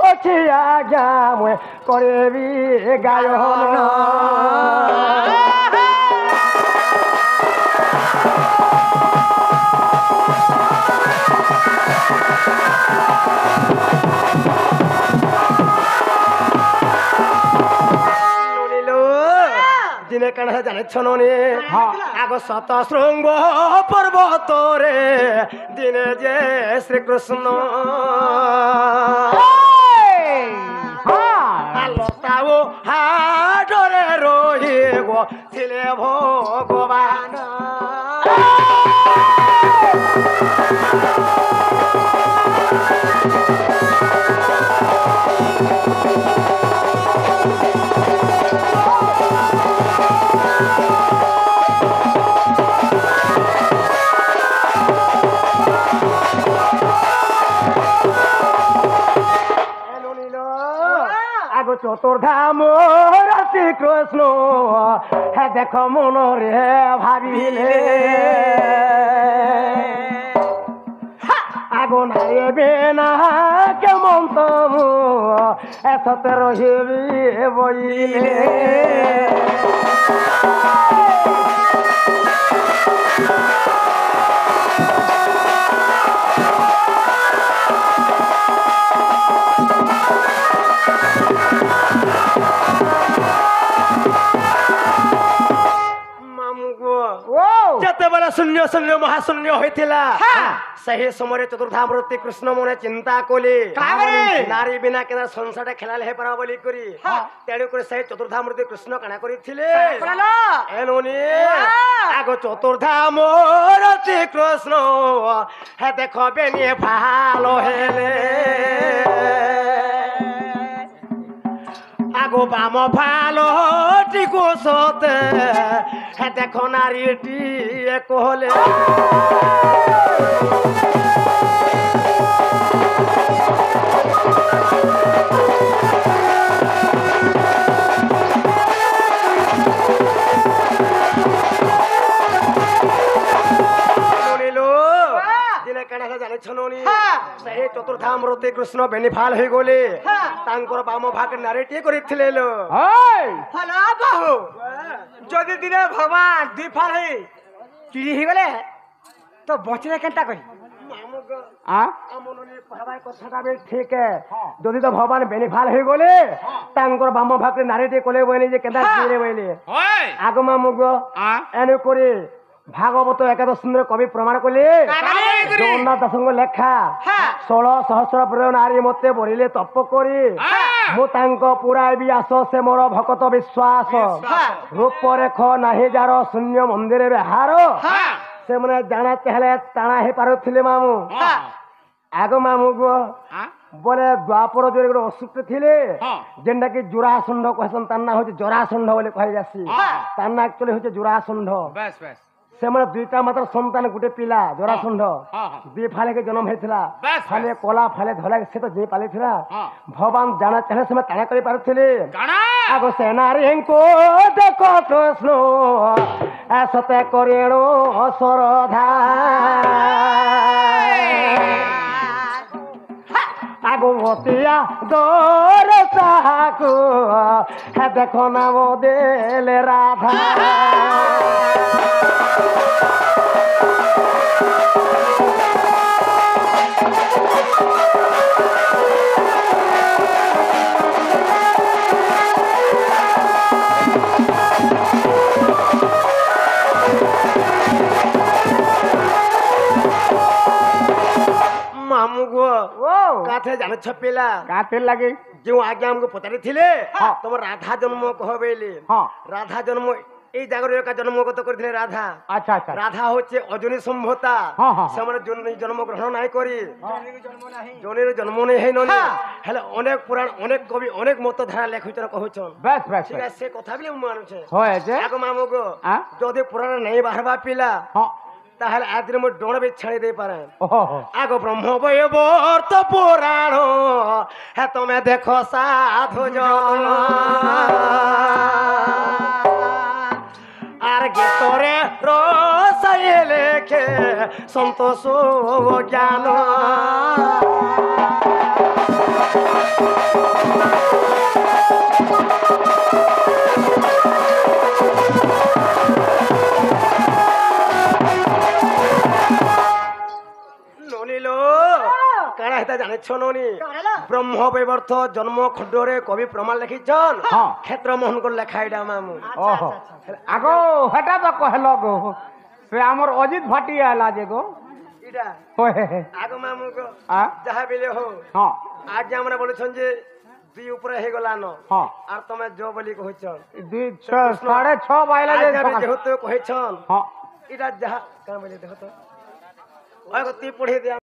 ଅଛି ଆଜ୍ଞା ମୁଁ କରିବି ଗାୟନ দিনে কেন জানিছ নি আগ শত শৃঙ্গ পর্বতরে দিনে যে শ্রীকৃষ্ণ লতাও হাটরে রহিব ছিলে ভগবান চতুর্ধাম রাতি কৃষ্ণ হে দেখ মনরে ভাবিলে আগুন আইবে না কেমন তমু এসতে রহিবি বইলে যেতবেলে শূন্য শূন্য মহাশূন্য হয়েছিল সেই সময় চতুর্ধামূর্তি কৃষ্ণ মনে চিন্তা কলি নারী বিনা কেন সংসারটা খেলালে হয়ে পারা বলি করি তেণু করে সেই চতুর্ধামূর্তি কৃষ্ণ কানা করেছিলে এনুনি আগ চতুর্ধামূর্তি কৃষ্ণ হে দেখবে নিয়ে ভালো হেলে আগো বাম ভালো টিকো সতে হে দেখো নারীটি কহলে সেই চতুর্ধামূর্তি কৃষ্ণ বেনিফাল হয়ে গলে তাঙ্কর বাম ভাগ নারীটি করেছিলে যদি দিনে ভগবান দুই ফাল হয়ে চিড়ি হয়ে গেলে তো বঁচিলে কেনটা করি ঠিক যদি তো ভগবান বেনিফাল হয়ে গলে তাঙ্কর বাম ভাগ নারীটি কলে বইনি যে কেদা বইলে আগমা মুগ এনে করে ভাগবত একাদশ সুন্দর কবি প্রমাণ কলে জগন্নাথ দাসঙ্গ লেখা 16 সহস্র নারী মতে বলিলে তপ করি মু তাঙ্ক পুরাইবি আস সে মোর ভকত বিশ্বাস রূপরেখ নাহি যার শূন্য মন্দিরে বেহার সে মানে জানা চাহলে টাଣା হয়ে পারুଥିଲେ মামু আগ মামু গো বলে দ্বাপর যুগে গোটে অসুখ ଥିଲେ যেটা কি জোড়াষণ্ড কহসন তার না হচ্ছে জরাষণ্ড বলে কহে যাসি তার না একচুয়ালি হচ্ছে জোড়াষণ্ড ସେମାନେ ଦୁଇଟା ମାତ୍ର ସନ୍ତାନ ଗୋଟେ ପିଲା ଜରାସଣ୍ଢ ଦି ଫାଲେକେ ଜନ୍ମ ହେଇଥିଲା ଫାଲେ କଲା ଫାଲେ ଧଳା ସେ ତ ଯେ ପାଲିଥିଲା ଭଗବାନ ଜାଣା ଚାହେଁ ସେମାନେ ତାଣା କରି ପାରୁଥିଲେ ଆଗ ସେ ନାରୀଙ୍କୁ ଦେଖ କୃଷ୍ଣ ସତେ କରେଣ ଶରଧା ଆଗ ମତିଆ ଦର ତାହାକୁ ଦେଖ ନାମ ଦେଲେ ରାଧା কাঠে জানিছ পিলা কাঠে লাগে যে আগে আমাকে পচারি ছিলে তোমার রাধা জন্ম কহ বেলি রাধা জন্ম এই জায়গার একা জন্মগত করেছিলে রাধা আচ্ছা আচ্ছা রাধা হচ্ছে অজনী সম্ভতা সেমানে জন্ম গ্রহণ নাই করি জনের জন্ম নেই হেই ননি হেলে অনেক পুরাণ অনেক কবি অনেক মত ধারা লেখুছন কহুছন বেশ বেশ ঠিক আছে সে কথা বলি মানুছে হয় যে আগ মামুগো যদি পুরাণ নেই বাহবা পিলা তাহলে আদিন মু ডোণ বি ছাড়ি দেই পারে আগ ব্রহ্ম বৈবর্ত পুরাণ হে তুমি দেখো সাধু জন আর গীতরে রসাই লেখে সন্তোষ জ্ঞান হেতা জানিছ ননি কারেলা ব্রহ্ম বৈবর্ত জন্ম খণ্ডরে কবি প্রমাণ লিখিছন হ্যাঁ। ক্ষেত্র মোহন করে লেখা এটা মামু ওহো আগো হেটা তো কহল গো সে আমার অজিত ভাটিয়া এলা যে গো এটা ওহে আগো মামু গো আ যাহা বিলে হো হ্যাঁ আজ যে আমরা বলেছন যে দুই উপরে হয়ে গলা ন হ্যাঁ আর তুমি জো বলি কইছন 6:30 বাইলা যে আজ আমি সকাল- যেহেতু কইছন হ্যাঁ এটা যাহা কাম বলি দেখো তো ওই গতি পড়ে দিয়া